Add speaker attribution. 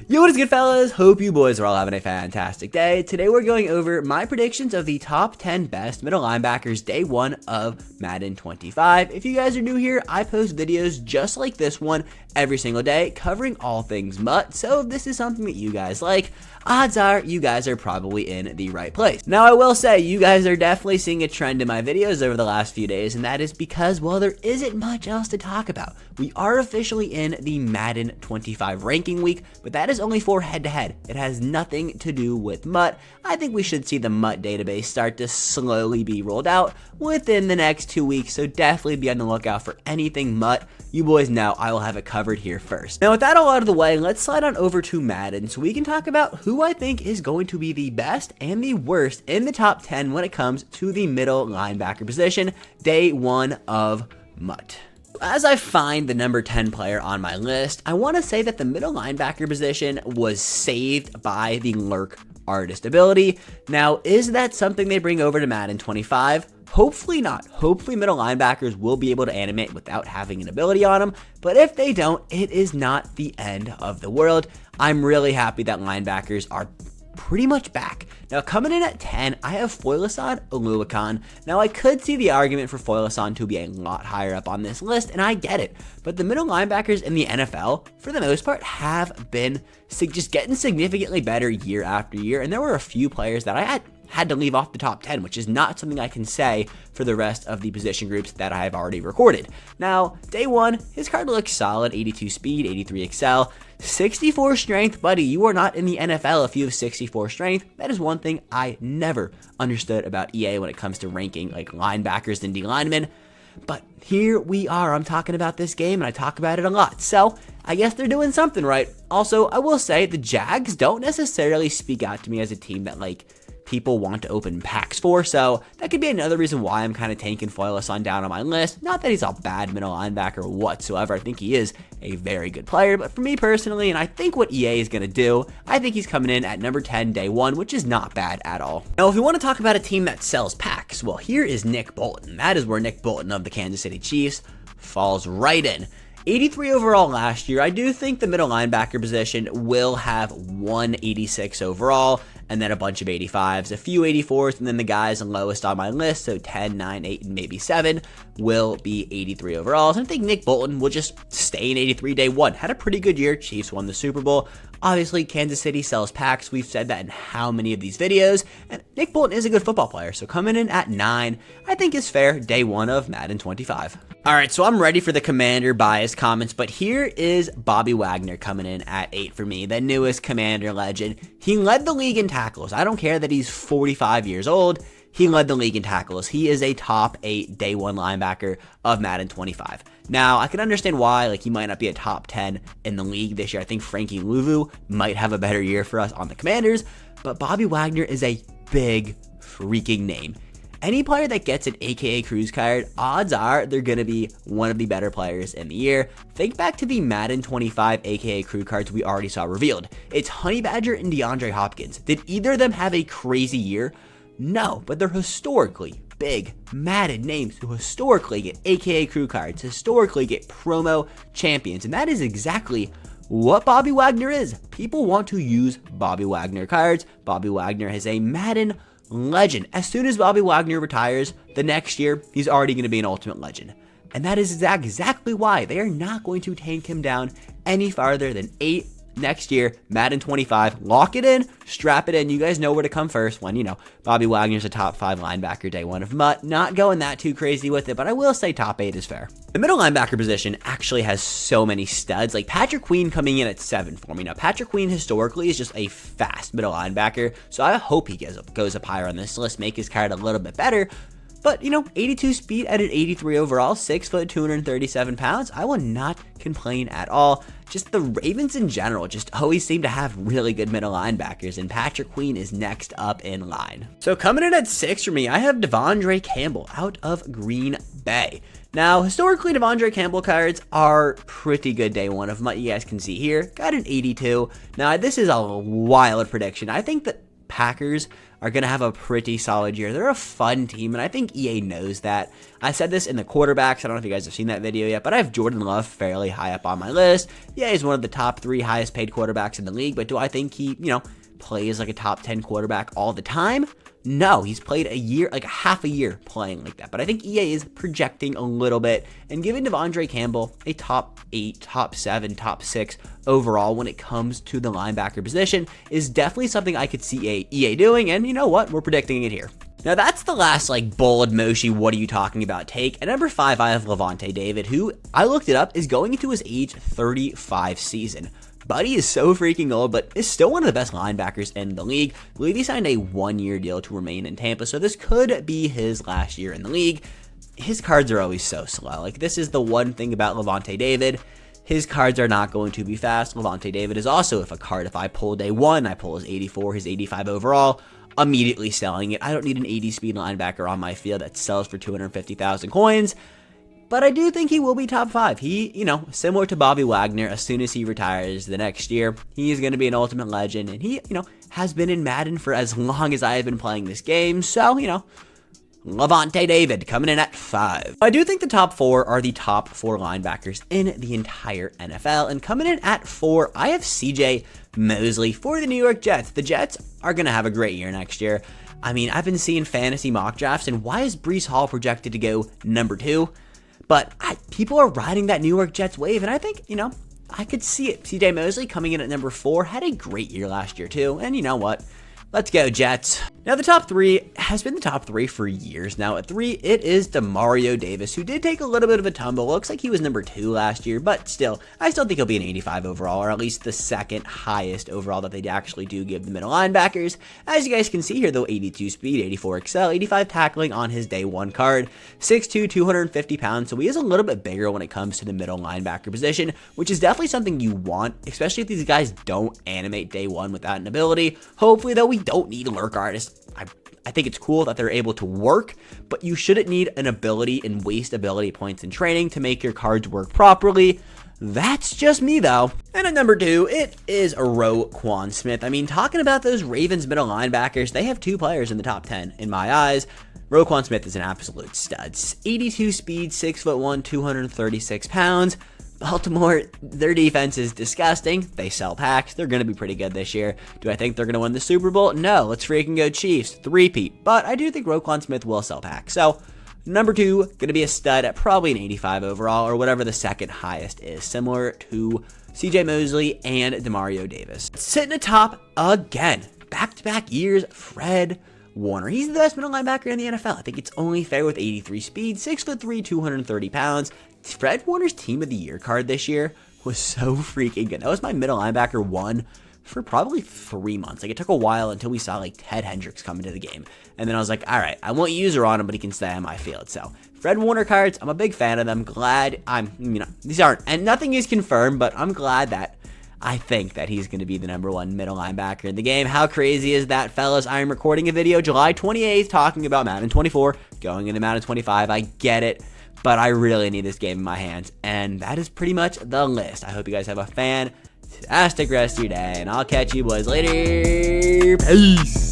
Speaker 1: Yo, what is good, fellas? Hope you boys are all having a fantastic day. Today we're going over my predictions of the top 10 best middle linebackers day one of Madden 25. If you guys are new here, I post videos just like this one every single day covering all things MUT, so if this is something that you guys like, odds are you guys are probably in the right place. Now, I will say you guys are definitely seeing a trend in my videos over the last few days, and that is because, well, there isn't much else to talk about. We are officially in the Madden 25 ranking week, but that is only for head-to-head. It has nothing to do with MUT. I think we should see the MUT database start to slowly be rolled out within the next 2 weeks, so definitely be on the lookout for anything MUT. You boys know I will have it covered here first. Now, with that all out of the way, let's slide on over to Madden so we can talk about who I think is going to be the best and the worst in the top 10 when it comes to the middle linebacker position, day one of MUT. As I find the number 10 player on my list, I want to say that the middle linebacker position was saved by the lurk artist ability. Now, is that something they bring over to Madden 25? Hopefully not. Hopefully middle linebackers will be able to animate without having an ability on them, but if they don't, it is not the end of the world. I'm really happy that linebackers are pretty much back. Now, coming in at 10, I have Foylasan Oluwakan. Now, I could see the argument for Foylasan to be a lot higher up on this list, and I get it, but the middle linebackers in the NFL, for the most part, have been just getting significantly better year after year, and there were a few players that I had to leave off the top 10, which is not something I can say for the rest of the position groups that I have already recorded. Now, day one, his card looks solid, 82 speed, 83 excel, 64 strength. Buddy, you are not in the NFL if you have 64 strength. That is one thing I never understood about EA when it comes to ranking like linebackers and D linemen. But here we are. I'm talking about this game, and I talk about it a lot. So I guess they're doing something right. Also, I will say the Jags don't necessarily speak out to me as a team that people want to open packs for, so that could be another reason why I'm kind of tanking Foylasan down on my list. Not that he's a bad middle linebacker whatsoever. I think he is a very good player, but for me personally, and I think what EA is going to do, I think he's coming in at number 10 day one, which is not bad at all. Now, if we want to talk about a team that sells packs, well, here is Nick Bolton. That is where Nick Bolton of the Kansas City Chiefs falls right in. 83 overall last year. I do think the middle linebacker position will have 186 overall, and then a bunch of 85s, a few 84s, and then the guys lowest on my list, so 10, 9, 8, and maybe 7, will be 83 overall. So I think Nick Bolton will just stay in 83 day one. Had a pretty good year. Chiefs won the Super Bowl. Obviously, Kansas City sells packs. We've said that in how many of these videos, and Nick Bolton is a good football player, so coming in at 9, I think is fair day one of Madden 25. Alright, so I'm ready for the Commander bias comments, but here is Bobby Wagner coming in at 8 for me, the newest Commander legend. He led the league in tackles. I don't care that he's 45 years old. He led the league in tackles. He is a top 8 day one linebacker of Madden 25. Now, I can understand why, he might not be a top 10 in the league this year. I think Frankie Louvu might have a better year for us on the Commanders, but Bobby Wagner is a big freaking name. Any player that gets an AKA Cruise card, odds are they're going to be one of the better players in the year. Think back to the Madden 25 AKA Crew cards we already saw revealed. It's Honey Badger and DeAndre Hopkins. Did either of them have a crazy year? No, but they're historically big Madden names who historically get AKA Crew cards, historically get promo champions, and that is exactly what Bobby Wagner is. People want to use Bobby Wagner cards. Bobby Wagner is a Madden legend. As soon as Bobby Wagner retires the next year, he's already going to be an ultimate legend. And that is exactly why they are not going to tank him down any farther than 8 next year, Madden 25. Lock it in, strap it in. You guys know where to come first when, Bobby Wagner's a top 5 linebacker day one of MUT. Not going that too crazy with it, but I will say top 8 is fair. The middle linebacker position actually has so many studs, like Patrick Queen coming in at 7 for me. Now, Patrick Queen historically is just a fast middle linebacker, so I hope he goes up higher on this list, make his card a little bit better. But, 82 speed at an 83 overall, 6 foot, 237 pounds. I will not complain at all. Just the Ravens in general just always seem to have really good middle linebackers, and Patrick Queen is next up in line. So coming in at 6 for me, I have Devondre Campbell out of Green Bay. Now, historically, Devondre Campbell cards are pretty good day one of MUT. You guys can see here. Got an 82. Now, this is a wild prediction. I think that Packers are going to have a pretty solid year. They're a fun team, and I think EA knows that. I said this in the quarterbacks. I don't know if you guys have seen that video yet, but I have Jordan Love fairly high up on my list. Yeah, he's one of the top 3 highest paid quarterbacks in the league, but do I think he, plays like a top 10 quarterback all the time? No, he's played a year, like half a year playing like that. But I think EA is projecting a little bit and giving Devondre Campbell a top 8, top 7, top 6 overall when it comes to the linebacker position is definitely something I could see EA doing. And you know what? We're predicting it here. Now that's the last bold Moshi, what are you talking about take. At number 5, I have Lavonte David, who I looked it up is going into his age 35 season. Buddy is so freaking old, but is still one of the best linebackers in the league. I believe he signed a 1-year deal to remain in Tampa, so this could be his last year in the league. His cards are always so slow. This is the one thing about Lavonte David. His cards are not going to be fast. Lavonte David is also, if I pull day 1, I pull his 84, his 85 overall, immediately selling it. I don't need an 80 speed linebacker on my field that sells for 250,000 coins. But I do think he will be top 5. He, similar to Bobby Wagner, as soon as he retires the next year, he is going to be an ultimate legend. And he, has been in Madden for as long as I have been playing this game. So, Lavonte David coming in at 5. I do think the top 4 are the top 4 linebackers in the entire NFL. And coming in at 4, I have CJ Mosley for the New York Jets. The Jets are going to have a great year next year. I mean, I've been seeing fantasy mock drafts, and why is Breece Hall projected to go number 2? But people are riding that New York Jets wave, and I think, I could see it. CJ Mosley coming in at number 4 had a great year last year, too. And you know what? Let's go, Jets. Now, the top 3 has been the top 3 for years now. At 3, it is Demario Davis, who did take a little bit of a tumble. Looks like he was number 2 last year, but still, I still think he'll be an 85 overall, or at least the second highest overall that they actually do give the middle linebackers. As you guys can see here, though, 82 speed, 84 excel, 85 tackling on his day 1 card, 6'2", 250 pounds, so he is a little bit bigger when it comes to the middle linebacker position, which is definitely something you want, especially if these guys don't animate day 1 without an ability. Hopefully, though, we don't need lurk artists. I think it's cool that they're able to work, but you shouldn't need an ability and waste ability points in training to make your cards work properly. That's just me, though. And at number 2, it is Roquan Smith. I mean, talking about those Ravens middle linebackers, they have 2 players in the top 10 in my eyes. Roquan Smith is an absolute stud. 82 speed, 6'1", 236 pounds. Baltimore, their defense is disgusting. They sell packs. They're going to be pretty good this year. Do I think they're going to win the Super Bowl? No. Let's freaking go Chiefs. 3-peat. But I do think Roquan Smith will sell packs. So, number 2, going to be a stud at probably an 85 overall or whatever the second highest is. Similar to CJ Mosley and Demario Davis. Sitting atop again. Back-to-back years, Fred Warner. He's the best middle linebacker in the NFL. I think it's only fair with 83 speed, 6'3", 230 pounds. Fred Warner's Team of the Year card this year was so freaking good. That was my middle linebacker 1 for probably 3 months. It took a while until we saw Ted Hendricks come into the game. And then I was like, all right, I won't use her on him, but he can stay on my field. So Fred Warner cards, I'm a big fan of them. Glad these aren't, and nothing is confirmed, but I'm glad that I think that he's going to be the number 1 middle linebacker in the game. How crazy is that, fellas? I am recording a video July 28th talking about Madden 24, going into Madden 25. I get it, but I really need this game in my hands. And that is pretty much the list. I hope you guys have a fantastic rest of your day, and I'll catch you boys later. Peace.